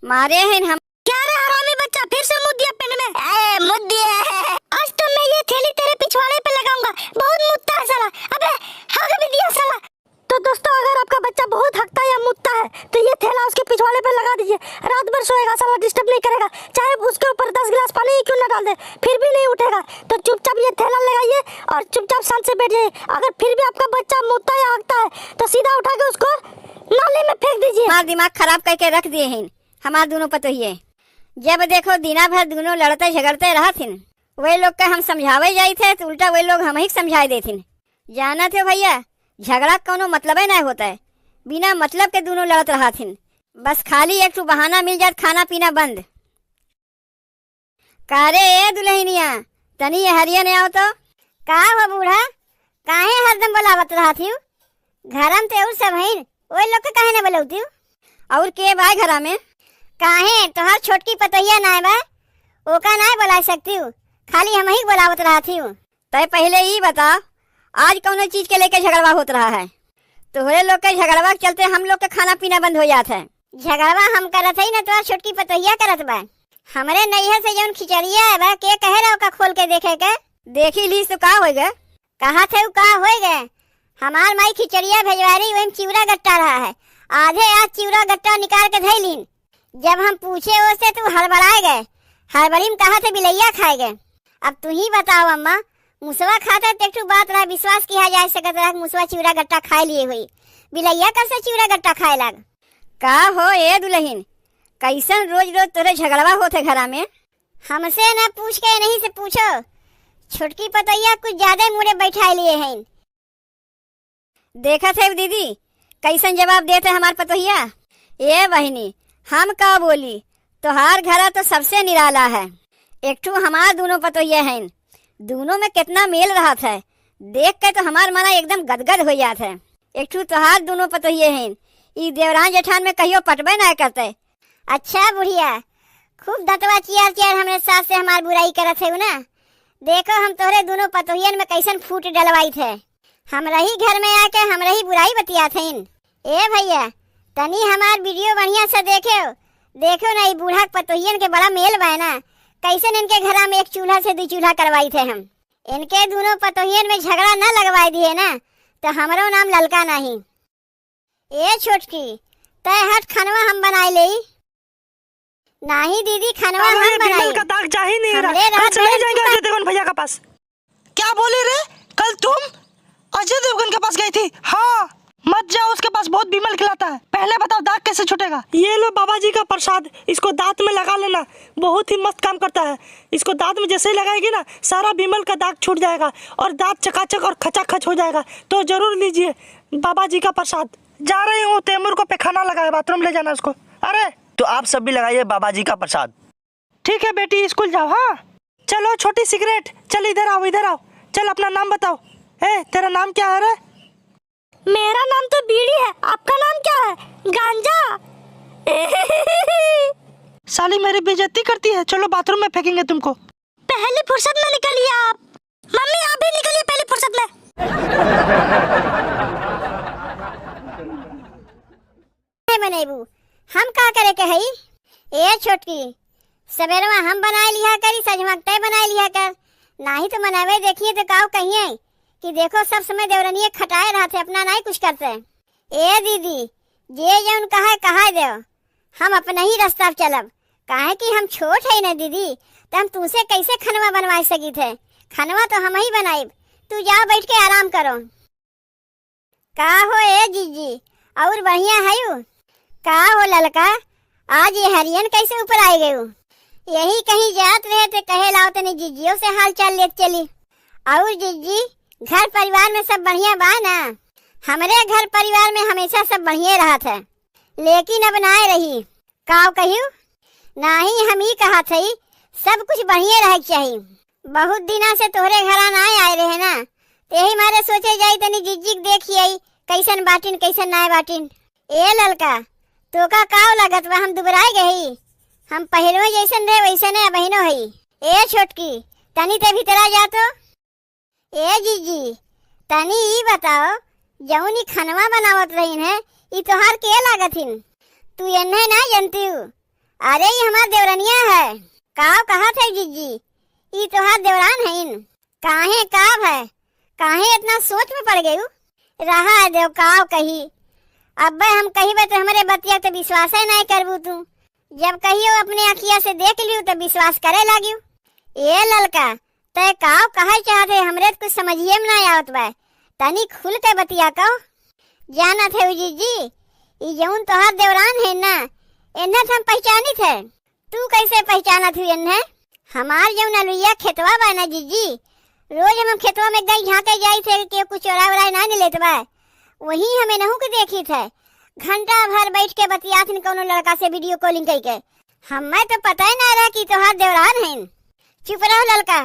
मारे हैं हम। क्या रे हरामी बच्चा, फिर से मुद्दिया पेन में मुद्दिया। आज तो मैं ये थैली तेरे पिछवाड़े पे लगाऊंगा, बहुत मुद्दा है साला। अबे हक भी दिया साला। तो दोस्तों, अगर आपका बच्चा बहुत हकता है या मुद्दा है तो ये थैला उसके पिछवाड़े पे लगा दीजिए। रात भर सोएगा साला, डिस्टर्ब नहीं करेगा, चाहे उसके ऊपर 10 गिलास पानी क्यों ना डाल दे, फिर भी नहीं उठेगा। तो चुपचाप ये थैला लगाइए और चुपचाप शांत से बैठ जाइए। अगर फिर भी आपका बच्चा मुद्दा या हकता है तो सीधा उठा के उसको नाले में फेंक दीजिए। हमारा दिमाग खराब करके रख दिए हैं हमारे दोनों पतोहिए। जब देखो दिना भर दोनों लड़ते झगड़ते रहा थिन। वही लोग का हम समझावे जाई थे तो उल्टा वही लोग हम ही समझाए देथिन। जाना थे भैया, झगड़ा कोनो मतलब ही नहीं होता है, बिना मतलब के दोनों लड़त रहा थिन। बस खाली एक ठो बहाना मिल जात, खाना पीना बंद। कारे ए दुल्हनिया, तनी ये हरिया ने आओ तो। का हो बूढ़ा, काहे हरदम बुलावत रहा थी? घरम ते और सब हईन, ओए लोग के काहे न बुलाउती? और के बाय घरा में? काहे तोहार छोटकी पतोहिया नाय बा, ओका नाय बुला सकती हूँ, खाली हम ही बुलावत रहा थी। तय पहले ही बता, आज कौन चीज के लेके झगड़वा होत रहा है? तोहरे लोग के झगड़वा के चलते हम लोग के खाना पीना बंद हो जाता है। झगड़वा हम करत हई न, तोहार छोटकी पतोहिया करत बा। हमरे नैहर से जौन खिचड़िया है बा, के कहे रहो का खोल के देखे के? देखी ली तो का होएगा? कहा थे का होएगा? हमार माई खिचड़िया भेजवारी, वही चिवड़ा गट्टा रहा है। आधे आज चिवड़ा गट्टा निकाल के धैलीन। जब हम पूछे उससे तो हड़बड़ाए गए। हड़बड़ी में कहा थे बिलैया खाए गए। अब तू ही बताओ अम्मा, मुसवा खाता तेटू बात रहा, विश्वास किया जा सकत रहा मुसवा चिवड़ा गट्टा खाए लिए हुई, बिलैया कब से चिवड़ा गट्टा खाए लग? का हो ए दुल्हन, कैसन रोज रोज तोरे झगड़वा होते घरा में? हमसे न पूछ के नहीं से पूछो, छोटकी पतैया कुछ ज्यादा मुड़े बैठाए लिए हैं। देखा थे दीदी कैसन जवाब देते हमार पतोहिया। ए बहनी, हम का बोली, तोहार घरा तो सबसे निराला है। एक ठू हमार दोनों पतोहिया हैं, दोनों में कितना मेल रहा था, देख के तो हमार मना एकदम गदगद हो जाता है। एक ठू तोहार दोनों पतोहिए हैं, ई देवरान जेठान में कहियो पटबे ना करते। अच्छा बुढ़िया, खूब दतवा चियार चियार हमरे सास से हमार बुराई करत है ना। देखो हम तोहरे दोनों पतोहियन में कैसन फूट डलवाई थे, हमरा ही घर में आके हमरा ही बुराई बतिया थे। ए भैया, तनी हमार वीडियो बढ़िया से देखो ना, ई बूढ़ा पतोहियन के बड़ा मेल बा ना। कैसे इनके घरा में एक चूल्हा से 2 चूल्हा करवाई थे हम। इनके दोनों पतोहियन में झगड़ा न लगवाई दिए ना तो हमारो नाम ललका नहीं। ए छोटकी, तय हट, खनवा हम बनाए ले। नहीं दीदी, खनवा हम बनाए। का दाग जा ही नहीं रहा, कल चले जाएंगे अजय देवगन भैया के पास। क्या बोली रे, कल तुम अजय देवगन के पास गई थी? हाँ, मत जाओ उसके पास, बहुत बीमल खिलाता है। पहले बताओ दाग कैसे छूटेगा? ये लो बाबा जी का प्रसाद, इसको दांत में लगा लेना, बहुत ही मस्त काम करता है। इसको दांत में जैसे ही लगाएगी ना, सारा बीमल का दाग छूट जाएगा और दांत चकाचक और खचाखच हो जाएगा। तो जरूर लीजिए बाबा जी का प्रसाद। जा रही हूँ, तैमूर को पैखाना लगा है, बाथरूम ले जाना उसको। अरे तो आप सब भी लगाइए बाबा जी का प्रसाद। ठीक है बेटी, स्कूल जाओ। हाँ चलो छोटी सिगरेट, चल इधर आओ, इधर आओ, चल अपना नाम बताओ। तेरा नाम क्या है रे? मेरा नाम तो बीड़ी है, आपका नाम क्या है? गांजा। साली मेरी बेइज्जती करती है, चलो बाथरूम में फेंकेंगे तुमको। पहली फुर्सत में निकलिए आप। मम्मी आप भी निकलिए पहली फुर्सत में। बनेबू हम का करे के हई? ए छोटकी, सवेरवा हम बनाए लिया करी, सजमक तय बनाए लिया कर। नहीं तो मनावे देखिए तो काऊ कहिए कि देखो सब समय देवरनिये खटाए रहते, अपना नहीं कुछ करते। ए दीदी, जे जौन कहा दे, हम अपना ही रास्ता चलब। काहे कि हम छोट है ना दीदी, तो हम तुमसे कैसे खनवा बनवा सकी थे? खनवा तो हम ही बनाई, तू जाओ बैठ के आराम करो। का हो ए जीजी, और बढ़िया है? का हो ललका, आज ये हरियन कैसे ऊपर आई गई? यही कहीं जात रहे थे, कहे लाओ तनी जीजियों से हाल चाल ले चली। और जीजी, घर परिवार में सब बढ़िया बा ना? हमारे घर परिवार में हमेशा सब बढ़िया रहा था, लेकिन अब ना रही। काव कहियो? नहीं, हम ही कहा थी सब कुछ बढ़िया रह चाहिए। बहुत दिना से तोहरे घर ना आए रहे ना, यही मारे सोचे जाई तनी जीजी देखिए कैसन बाटिन कैसन ना बाटिन। ए ललका, तो का काव लागत बा, हम दुबराई गई? हम पहलो जैसन रहे वैसन है बहनो है। ए छोटकी, तनी ते भीतरा जा तो। ए जीजी, तनी ई बताओ, जौनी खनवा बनावत रहीन है, ई तोहार के लागत हिन? तू एन्हे ना जानती हूँ, अरे ये हमार देवरनिया है। काव कहा थे जीजी, ई तोहार देवरान है इन। काहे काव है, काहे इतना सोच में पड़ गयू। रहा है देव काव कही। अब हम कही तो हमारे बतिया तो विश्वास नहीं करबू तू। जब कहियो अपने अखिया से देख लियो तो विश्वास करे लागियो। ए ललका तय काव कहा चाहते हमरे तो कुछ समझिए में नहीं आवत बा। तनी खुल के बतिया कहो। जाना थे जीजी, ई जौन तोहार देवरान है ना, इन्हें हम पहचानी थे। तू कैसे पहचाना थी इन्हें? हमार जौन अलुइया खेतवा बा ना जीजी, रोज हम खेतवा में गई झाँके जाई थे कि कुछ चोरा वोरा ना लेत बा। वही हमें नहू के देखी थे। घंटा भर बैठ के बतियात कोनो लड़का से वीडियो कॉलिंग करके। हमें तो पता ही ना रहा कि तोहार देवरान है। चुप रहो लड़का,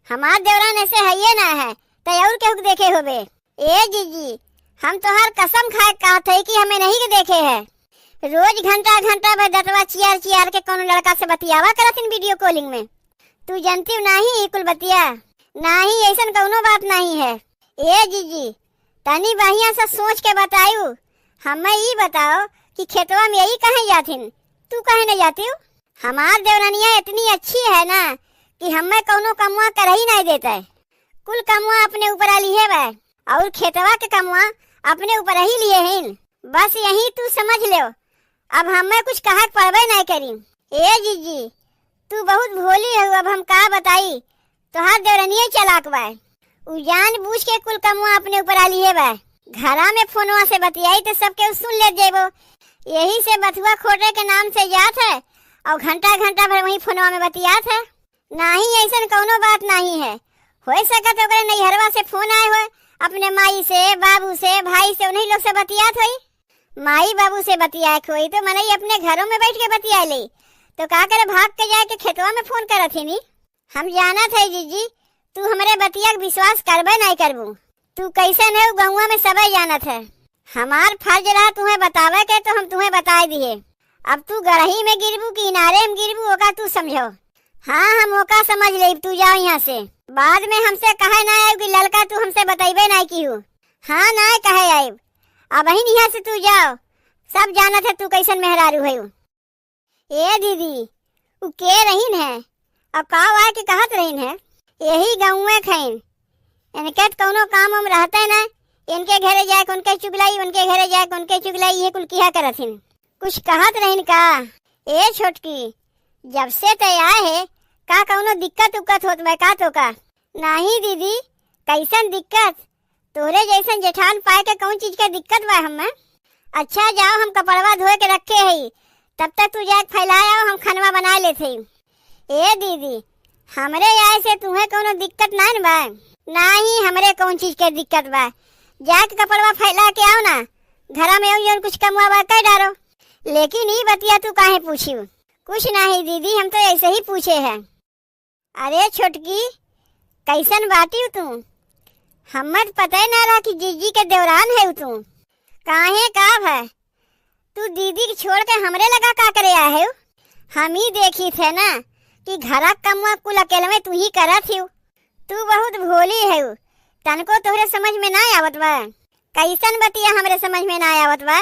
हमार देवरान ऐसे है ये ना है तो और केहू देखे होबे। ए जीजी, हम तोहार कसम खाए कहत है कि हमें नहीं के देखे है। रोज घंटा घंटा भर दतवा चियार चियार के कोनो लड़का से बतियावा करथिन वीडियो कॉलिंग में। तू जानती नहीं कुल बतिया नहीं, ऐसा कोनो बात नहीं है। ए जीजी, तनी बढ़िया से सोच के बतायू। हमें ये बताओ कि खेतवा में यही कहे जाथिन, तू कहे न जाती हो? हमार देवरानिया इतनी अच्छी है ना कि हमें कोनो कमुआ कर ही नहीं देता है। कुल कमुआ अपने ऊपर आ लिए बा और खेतवा के कमुआ अपने ऊपर ही लिए हैं। बस यही तू समझ लो। अब हमें कुछ कहा पड़बे नहीं करी। ए जीजी, तू बहुत भोली है। अब हम का बताई, तोहार देवरानिया चलाक बा। उ जान बूझ के कुल कमुआ अपने ऊपर आ लिए बा। घरा में फोनवा से बतियाई तो सबके सुन ले जेबो। यही से बथुआ खोटे के नाम से जात है और घंटा घंटा भर वही फोनवा में बतियात है। नहीं, ऐसा कोनो बात नहीं है। हो सकत ओकरे नैहरवा से फोन आए हो, अपने माई से, बाबू से, भाई से, उन्हीं लोग से बतियात होई। माई बाबू से बतियाए खोई तो मनई अपने घरों में बैठ के बतिया ले, तो का करे भाग के जाके खेतवा में फोन करत ही नी। हम जाना थे जीजी, तू हमारे बतिया के विश्वास करबे नहीं करबू। तू कैसे नहीं गहुआ में सबे जानत है। हमार फर्ज रहा तुम्हें बतावे के तो हम तुम्हें बता दिए। अब तू गरही में गिरबू कि इनारे में गिरबू ओका तू समझो। हाँ, हम ओका समझ ले। तू जाओ यहाँ से। बाद में हमसे कहे ना आये कि लड़का तू हमसे बताइबे नहीं की हूँ। हाँ ना कहे आये। अब ही यहाँ से तू जाओ, सब जानत है तू कैसन मेहरारू है। ए दीदी, उ के रहीन है और काव आए के कहत रहीन है यही गाँव खैन। इनके कोनो काम हम रहता है ना, इनके घरे जाए उनके चुगलाई, उनके घरे जाए उनके चुगलाई, ये कुल किया करथिन। कुछ कहत रहीन का? ए छोटकी, जब से तय आए है का कोनो दिक्कत उक्कत होत बा का? तो का नहीं दीदी, कैसन दिक्कत? तोरे जैसन जेठान पाए के कौन चीज के दिक्कत बा हमें? अच्छा जाओ, हम कपड़वा धोए के रखे है, तब तक तू जाके फैलाया, हम खानवा बना लेते। ए दीदी, हमरे आए से तुम्हें कोनो दिक्कत नहीं बा? नहीं, हमरे कौन चीज के दिक्कत बा। जाके कपड़वा फैला के आओ ना, घरा में और कुछ कमुआ बा कर डालो। लेकिन ये बतिया तू काहे पूछी? कुछ नहीं दीदी, हम तो ऐसे ही पूछे हैं। अरे छोटकी, कैसन बाटी तू? हमें पता ही ना रहा कि जीजी के देवरान है तू। काहे काव है? तू दीदी की छोड़ के हमरे लगा का करे आए हो? हम ही देखी थे ना कि घरा कमुआ कुल अकेले में तू ही करा थी। तू बहुत भोली है, तनको तोहरे समझ में ना आवत बा। कैसन बतिया हमरे समझ में ना आवत बा?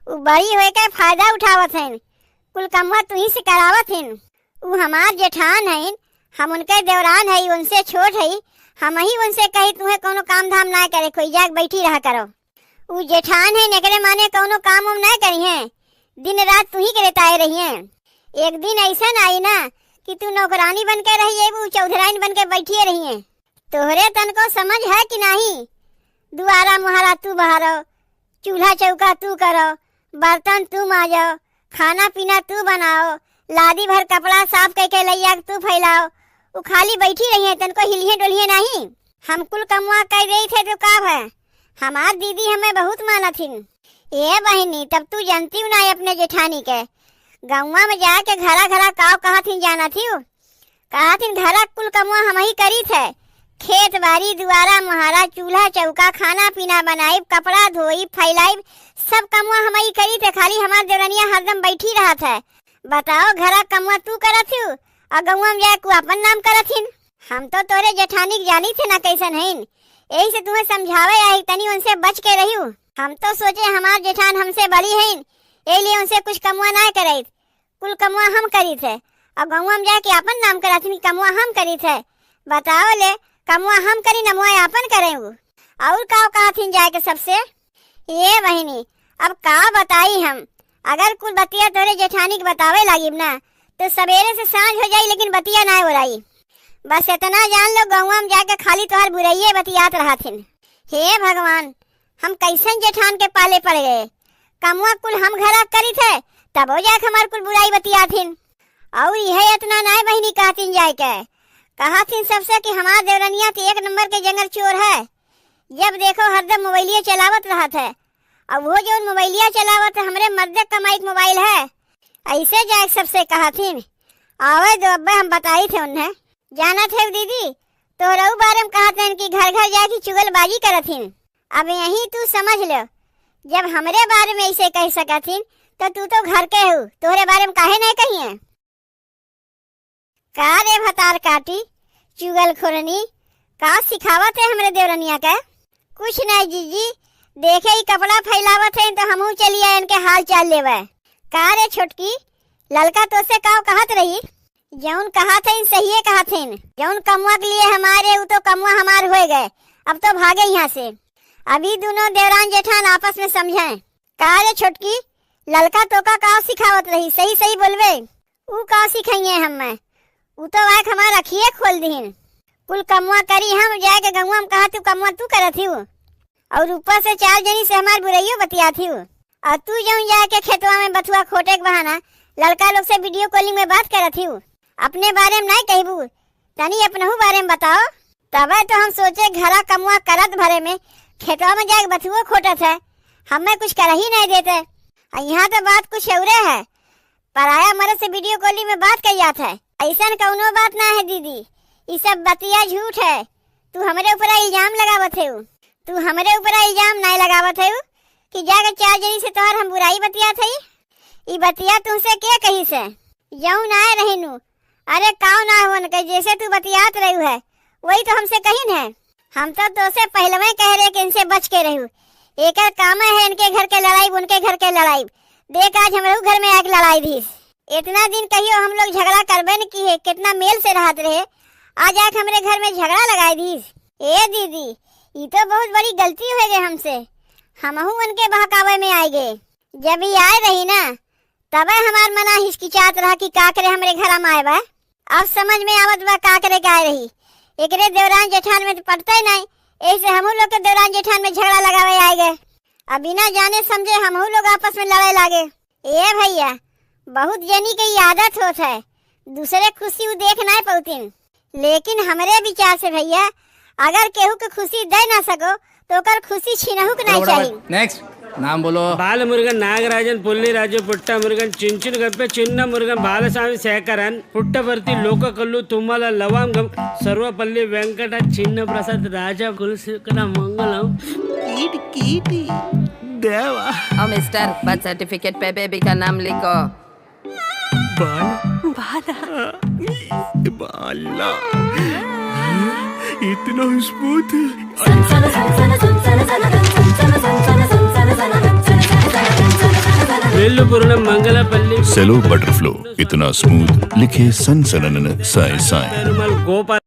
उ बड़ी होए के फायदा उठावत हैं, कुल कमुआ तू ही से करावत हैं। उ हमार जेठान है, हम उनके देवरान है, उनसे छोट है। हम ही उनसे कही तुम्हें कोनो काम धाम ना करे, कोई जाग बैठी रहा करो। उ जेठान है, नेकरे माने कोनो काम उम ना करी है, दिन रात तू ही के ताए रही है। एक दिन ऐसा आई ना कि तू नौकरानी बन के रही है, वो चौधरानी बन के बैठी रही है। तोहरे तन को समझ है कि नहीं? दुआरा मुहारा तू बहारो, चूल्हा चौका तू करो, बर्तन तू माजो, खाना पीना तू बनाओ, लादी भर कपड़ा साफ करके लैया तू फैलाओ। वो खाली बैठी रही है, तन को हिलिए डोलिए नहीं। हम कुल कमुआ कर रही थे तो का है? हमार दीदी हमें बहुत माना थी। ये बहनी, तब तू जानती ना अपने जेठानी के गौवा में जाके घरा घरा काव कहा थी जाना थी। कहा थी घरा कुल कमुआ हम ही करी थे। खेत बाड़ी दुआरा मुहारा चूल्हा चौका खाना पीना बनाई, कपड़ा धोई फैलाई, सब कमुआ हम ही करी थे। खाली हमार देवरनिया हरदम बैठी रहा था। बताओ, घरा कमुआ तू करा थी और गौवा में जाके अपन नाम करा थी। हम तो तोरे जेठानी जानी थे ना कैसन है, यही से तुम्हें समझावे आई तनी उनसे बच के रही। हम तो सोचे हमार जेठान हमसे बड़ी है, ये लिए उनसे कुछ कमुआ ना करे। कुल कमुआ हम करी थे और गौवा में जाके अपन नाम कराथीन कमुआ हम करी थे। बताओ ले कमुआ हम करी नमुआ अपन करे और का कहथीन जाए के सबसे। ये बहिनी अब का बताई हम, अगर कुल बतिया तोरे जेठानी के बतावे लगी ना तो सवेरे से सांझ हो जाई लेकिन बतिया ना हो रही। बस इतना जान लो गौवा में जाके खाली तोहर बुराइये बतियात रहथिन। हे भगवान हम कैसन जेठान के पाले पड़ गए। कमुआ कुल हम घरा करी थे तब हो जाके हमार कुल बुराई बतियाथिन। और यह इतना नाय बहिनी कहतीन जाए के कहथिन सबसे कि हमार देवरनिया तो एक नंबर के जंगल चोर है। जब देखो हरदम मोबाइलिया चलावत रहत है और वो जो मोबाइलिया चलावत है हमरे मर्द कमाई के मोबाइल है। ऐसे जाए सबसे कहथिन आवे दो अब्बे हम बताई थे उन्हें। जाना थे दीदी तो रहू बारे में कहते हैं कि घर घर जाके चुगलबाजी करथिन। अब यही तू समझ लो जब हमरे बारे में ऐसे कह सकथिन तो तू घर के हो, तोहरे बारे में काहे नहीं कही है। का रे भतार काटी चुगल खोरनी का सिखावत है हमरे देवरनिया का। कुछ नहीं जीजी देखे ही कपड़ा फैलावत है तो हमहू चलिए इनके हाल चाल लेवे। का रे छोटकी ललका तो से का कहत रही जौन कहा थे सही कहा थे। जौन कमुआ के लिए हमारे वो तो कमुआ हमार हो गए, अब तो भागे यहाँ से। अभी दोनों देवरान जेठान आपस में समझे। का रे छोटकी ललका तो का सिखावत रही सही सही बोलवे। ऊ का सिखाइए हमें ऊ तो आँख हमार अखिए खोल दीन। कुल कमुआ करी हम जाके गंगुआ में कहा तू कमुआ तू करत ही और ऊपर से 4 जनी से हमार बुराइयों बतियाती हूँ। और तू जाऊँ जाके खेतवा में बथुआ खोटे के बहाना लड़का लोग से वीडियो कॉलिंग में बात करत ही। अपने बारे में नहीं कहबू तनी अपनहू बारे में बताओ। तब तो हम सोचे घरा कमुआ करत भरे में खेतवा में जाके बथुआ खोटत है हमें कुछ कर ही नहीं देते। यहाँ तो बात कुछ और है, पराया मर्द से वीडियो कॉलिंग में बात कर जाता है। ऐसा कौनो बात ना है दीदी, ये सब बतिया झूठ है। तू हमारे ऊपर इल्जाम लगावत है। तू हमारे ऊपर इल्जाम नहीं लगावत है कि जाकर 4 जनी से तोहर हम बुराई बतिया थे। ये बतिया तुमसे क्या कही से यऊ ना रहनू। अरे काव ना हो न जैसे तू बतियात रहू है वही तो हमसे कही है। हम तो तुझसे पहले में कह रहे कि इनसे बच के रहू। एक काम है इनके घर के लड़ाई उनके घर के लड़ाई। देख आज हमारे घर में आग लड़ाई दी। इतना दिन कहियो हम लोग झगड़ा करबे न की है, कितना मेल से रहत रहे, आज आके हमारे घर में झगड़ा लगाई दी। ए दीदी ये तो बहुत बड़ी गलती हो गई हमसे। हमहू उनके बहकावे में आए गए। जब ये आए रही ना तब हमार मना हिचकिचात रहा कि का करे हमरे घर में आए बा। अब समझ में आवत बा का करे का रही। एकरे देवरान जेठान में तो पड़ता ही नहीं, ऐसे हमहू लोग के देवरान जेठान में झगड़ा लगावे आए गए। अब बिना जाने समझे हमहू लोग आपस में लड़ाई लागे। ए भैया बहुत जनी की आदत होत है दूसरे खुशी वो देख नहीं पाउतीन, लेकिन हमारे विचार से भैया अगर केहू के खुशी दे ना सको तो ओकर खुशी छीनहू के नहीं चाहिए। नेक्स्ट नाम बोलो। బాలమురుగన్ నాగరాజన్ పుల్లిరాజు పుట్టమురుగన్ చించును గప్పే చిన్న మురుగన్ బాలస్వామి శేఖరన్ పుట్టపర్తి లోకకల్లు తుమ్మల లవంగం సర్వపల్లి వెంకట చిన్న ప్రసాద్ రాజా కులశేఖర మంగళం కీటి देवा। और मिस्टर बर्थ सर्टिफिकेट पे बेबी का नाम लिखो। बाला इतना स्मूथ। वेल्लुपुरम मंगलपल्ली सेलो बटरफ्लो इतना स्मूथ लिखे सन सनन साए साए। गोपाल